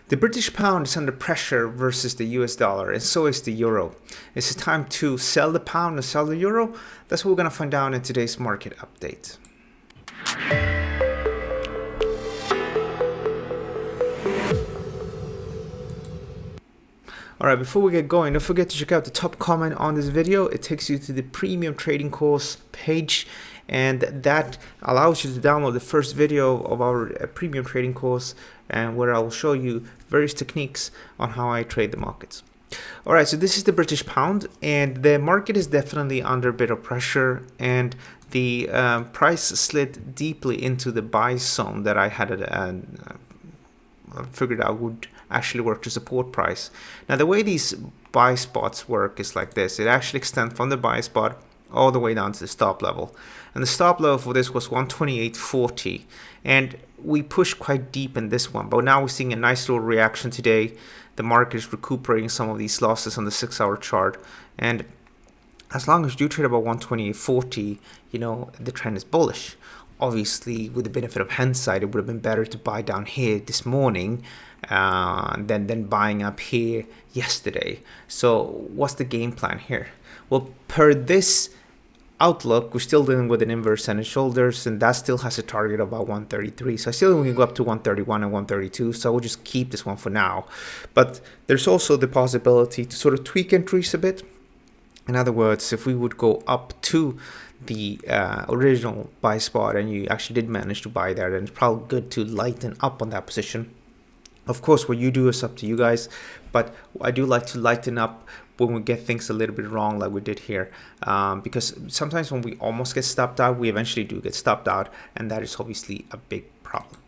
The British pound is under pressure versus the US dollar, and so is the euro. Is it time to sell the pound and sell the euro? That's what we're going to find out in today's market update. Alright, before we get going, don't forget to check out the top comment on this video. It takes you to the premium trading course page, and that allows you to download the first video of our premium trading course, and where I will show you various techniques on how I trade the markets. Alright, so this is the British pound, and the market is definitely under a bit of pressure, and the price slid deeply into the buy zone that I had figured out would actually work to support price. Now the way these buy spots work is like this. It actually extends from the buy spot all the way down to the stop level, and the stop level for this was 128.40, and we pushed quite deep in this one, but now we're seeing a nice little reaction today. The market is recuperating some of these losses on the 6-hour chart, and as long as you trade about 128.40, you know, the trend is bullish. Obviously, with the benefit of hindsight, it would have been better to buy down here this morning than buying up here yesterday. So what's the game plan here? Well, per this outlook, we're still dealing with an inverse head and shoulders, and that still has a target of about 133. So I still think we can go up to 131 and 132. So we'll just keep this one for now. But there's also the possibility to sort of tweak entries a bit. In other words, if we would go up to the original buy spot and you actually did manage to buy there, then it's probably good to lighten up on that position. Of course, what you do is up to you guys, but I do like to lighten up when we get things a little bit wrong like we did here, because sometimes when we almost get stopped out, we eventually do get stopped out, and that is obviously a big problem.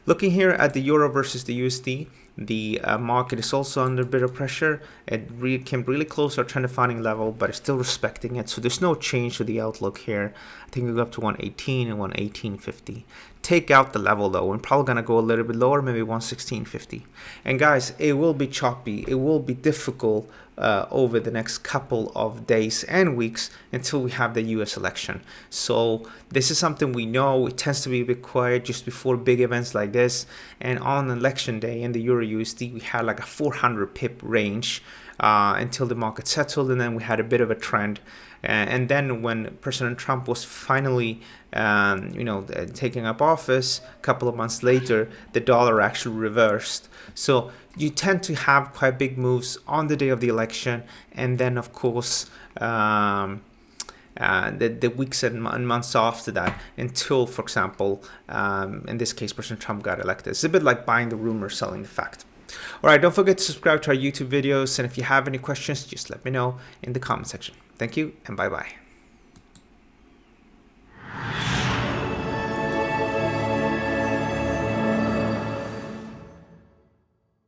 Looking here at the euro versus the USD, the market is also under a bit of pressure. It came really close to our trend defining level, but it's still respecting it. So there's no change to the outlook here. I think we go up to 118 and 118.50. Take out the level though. We're probably going to go a little bit lower, maybe 116.50. And guys, it will be choppy. It will be difficult over the next couple of days and weeks until we have the US election. So this is something we know. It tends to be a bit quiet just before big events like this. And on election day in the Euro USD, we had like a 400 pip range until the market settled, and then we had a bit of a trend. And then when President Trump was finally taking up office, a couple of months later, the dollar actually reversed. So you tend to have quite big moves on the day of the election, and then of course the weeks and months after that, until, for example, in this case, President Trump got elected. It's a bit like buying the rumor, selling the fact. Alright, don't forget to subscribe to our YouTube videos, and if you have any questions, just let me know in the comment section. Thank you, and bye-bye.